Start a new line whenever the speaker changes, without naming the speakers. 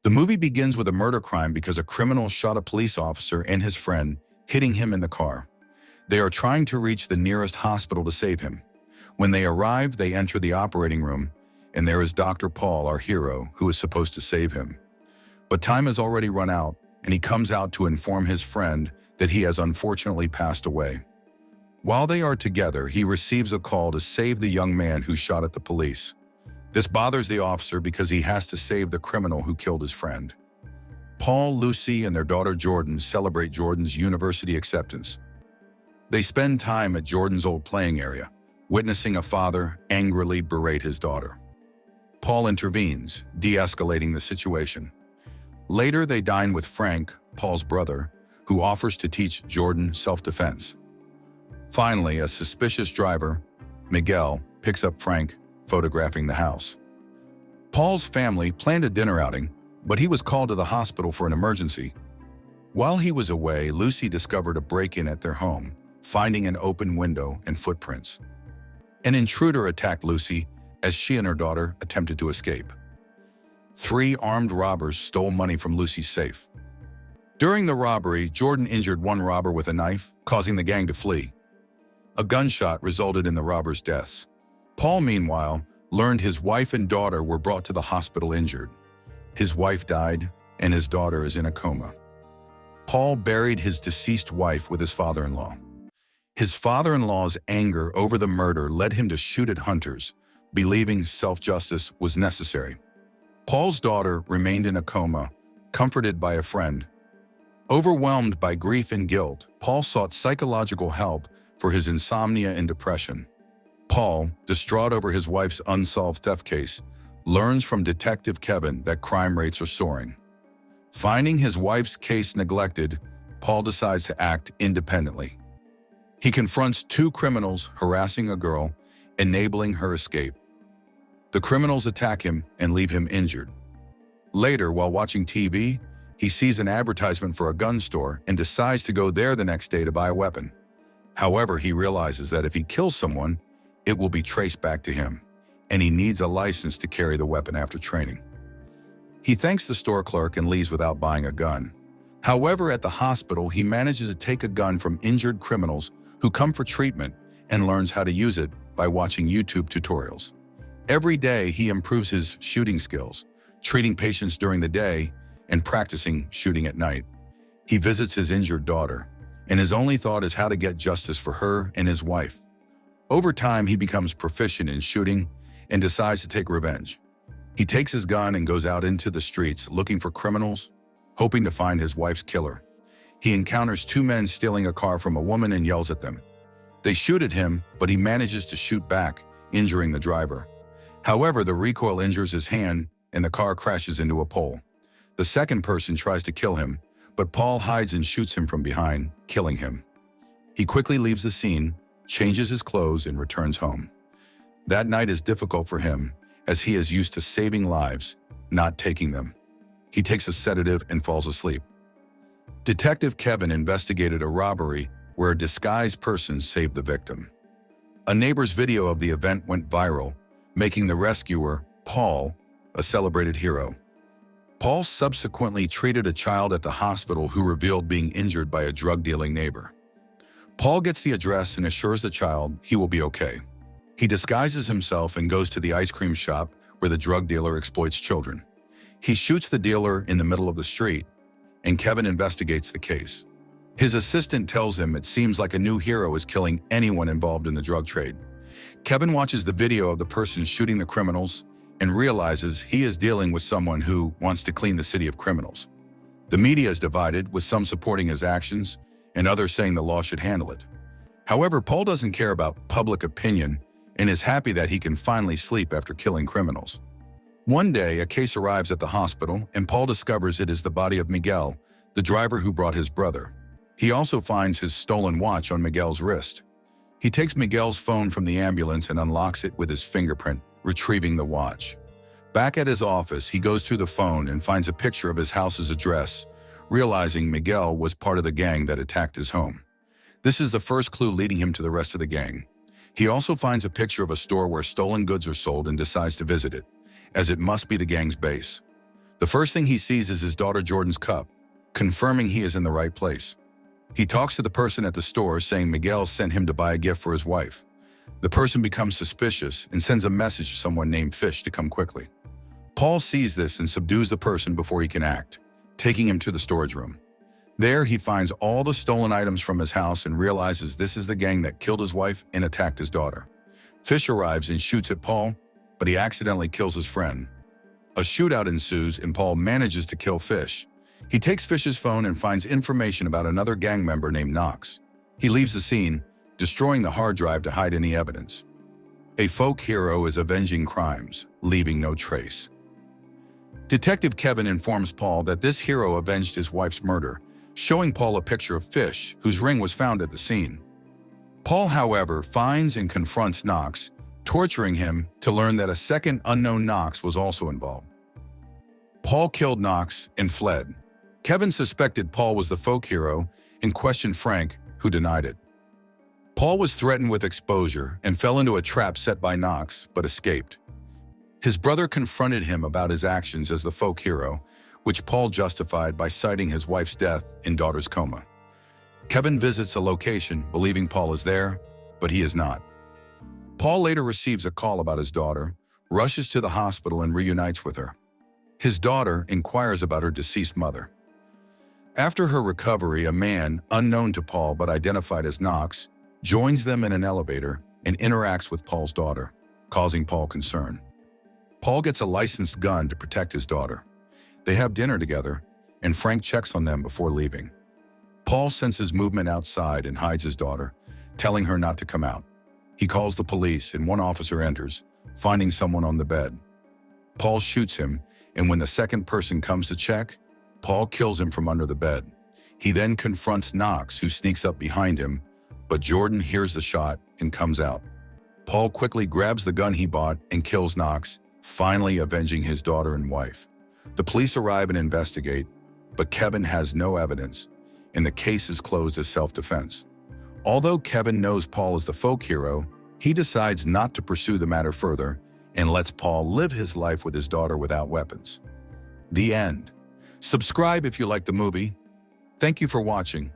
The movie begins with a murder crime because a criminal shot a police officer and his friend, hitting him in the car. They are trying to reach the nearest hospital to save him. When they arrive, they enter the operating room, and there is Dr. Paul, our hero, who is supposed to save him. But time has already run out, and he comes out to inform his friend that he has unfortunately passed away. While they are together, he receives a call to save the young man who shot at the police. This bothers the officer because he has to save the criminal who killed his friend. Paul, Lucy, and their daughter Jordan celebrate Jordan's university acceptance. They spend time at Jordan's old playing area, witnessing a father angrily berate his daughter. Paul intervenes, de-escalating the situation. Later, they dine with Frank, Paul's brother, who offers to teach Jordan self-defense. Finally, a suspicious driver, Miguel, picks up Frank, photographing the house. Paul's family planned a dinner outing, but he was called to the hospital for an emergency. While he was away, Lucy discovered a break-in at their home, finding an open window and footprints. An intruder attacked Lucy as she and her daughter attempted to escape. 3 armed robbers stole money from Lucy's safe. During the robbery, Jordan injured one robber with a knife, causing the gang to flee. A gunshot resulted in the robbers' deaths. Paul, meanwhile, learned his wife and daughter were brought to the hospital injured. His wife died, and his daughter is in a coma. Paul buried his deceased wife with his father-in-law. His father-in-law's anger over the murder led him to shoot at hunters, believing self-justice was necessary. Paul's daughter remained in a coma, comforted by a friend. Overwhelmed by grief and guilt, Paul sought psychological help for his insomnia and depression. Paul, distraught over his wife's unsolved theft case, learns from Detective Kevin that crime rates are soaring. Finding his wife's case neglected, Paul decides to act independently. He confronts 2 criminals harassing a girl, enabling her escape. The criminals attack him and leave him injured. Later, while watching TV, he sees an advertisement for a gun store and decides to go there the next day to buy a weapon. However, he realizes that if he kills someone, it will be traced back to him, and he needs a license to carry the weapon after training. He thanks the store clerk and leaves without buying a gun. However, at the hospital, he manages to take a gun from injured criminals who come for treatment and learns how to use it by watching YouTube tutorials. Every day, he improves his shooting skills, treating patients during the day and practicing shooting at night. He visits his injured daughter, and his only thought is how to get justice for her and his wife. Over time, he becomes proficient in shooting and decides to take revenge. He takes his gun and goes out into the streets looking for criminals, hoping to find his wife's killer. He encounters 2 men stealing a car from a woman and yells at them. They shoot at him, but he manages to shoot back, injuring the driver. However, the recoil injures his hand and the car crashes into a pole. The second person tries to kill him, but Paul hides and shoots him from behind, killing him. He quickly leaves the scene, changes his clothes, and returns home. That night is difficult for him, as he is used to saving lives, not taking them. He takes a sedative and falls asleep. Detective Kevin investigated a robbery where a disguised person saved the victim. A neighbor's video of the event went viral, making the rescuer, Paul, a celebrated hero. Paul subsequently treated a child at the hospital who revealed being injured by a drug-dealing neighbor. Paul gets the address and assures the child he will be okay. He disguises himself and goes to the ice cream shop where the drug dealer exploits children. He shoots the dealer in the middle of the street, and Kevin investigates the case. His assistant tells him it seems like a new hero is killing anyone involved in the drug trade. Kevin watches the video of the person shooting the criminals and realizes he is dealing with someone who wants to clean the city of criminals. The media is divided, with some supporting his actions and others saying the law should handle it. However, Paul doesn't care about public opinion and is happy that he can finally sleep after killing criminals. One day, a case arrives at the hospital and Paul discovers it is the body of Miguel, the driver who brought his brother. He also finds his stolen watch on Miguel's wrist. He takes Miguel's phone from the ambulance and unlocks it with his fingerprint, retrieving the watch. Back at his office, he goes through the phone and finds a picture of his house's address, realizing Miguel was part of the gang that attacked his home. This is the first clue leading him to the rest of the gang. He also finds a picture of a store where stolen goods are sold and decides to visit it, as it must be the gang's base. The first thing he sees is his daughter Jordan's cup, confirming he is in the right place. He talks to the person at the store saying Miguel sent him to buy a gift for his wife. The person becomes suspicious and sends a message to someone named Fish to come quickly. Paul sees this and subdues the person before he can act, taking him to the storage room. There, he finds all the stolen items from his house and realizes this is the gang that killed his wife and attacked his daughter. Fish arrives and shoots at Paul, but he accidentally kills his friend. A shootout ensues and Paul manages to kill Fish. He takes Fish's phone and finds information about another gang member named Knox. He leaves the scene, destroying the hard drive to hide any evidence. A folk hero is avenging crimes, leaving no trace. Detective Kevin informs Paul that this hero avenged his wife's murder, showing Paul a picture of Fish, whose ring was found at the scene. Paul, however, finds and confronts Knox, torturing him to learn that a second unknown Knox was also involved. Paul killed Knox and fled. Kevin suspected Paul was the folk hero and questioned Frank, who denied it. Paul was threatened with exposure and fell into a trap set by Knox, but escaped. His brother confronted him about his actions as the folk hero, which Paul justified by citing his wife's death and daughter's coma. Kevin visits a location, believing Paul is there, but he is not. Paul later receives a call about his daughter, rushes to the hospital and reunites with her. His daughter inquires about her deceased mother. After her recovery, a man, unknown to Paul but identified as Knox, joins them in an elevator and interacts with Paul's daughter, causing Paul concern. Paul gets a licensed gun to protect his daughter. They have dinner together, and Frank checks on them before leaving. Paul senses movement outside and hides his daughter, telling her not to come out. He calls the police and one officer enters, finding someone on the bed. Paul shoots him, and when the second person comes to check, Paul kills him from under the bed. He then confronts Knox, who sneaks up behind him, but Jordan hears the shot and comes out. Paul quickly grabs the gun he bought and kills Knox, finally avenging his daughter and wife. The police arrive and investigate, but Kevin has no evidence, and the case is closed as self-defense. Although Kevin knows Paul is the folk hero, he decides not to pursue the matter further and lets Paul live his life with his daughter without weapons. The end. Subscribe if you like the movie. Thank you for watching.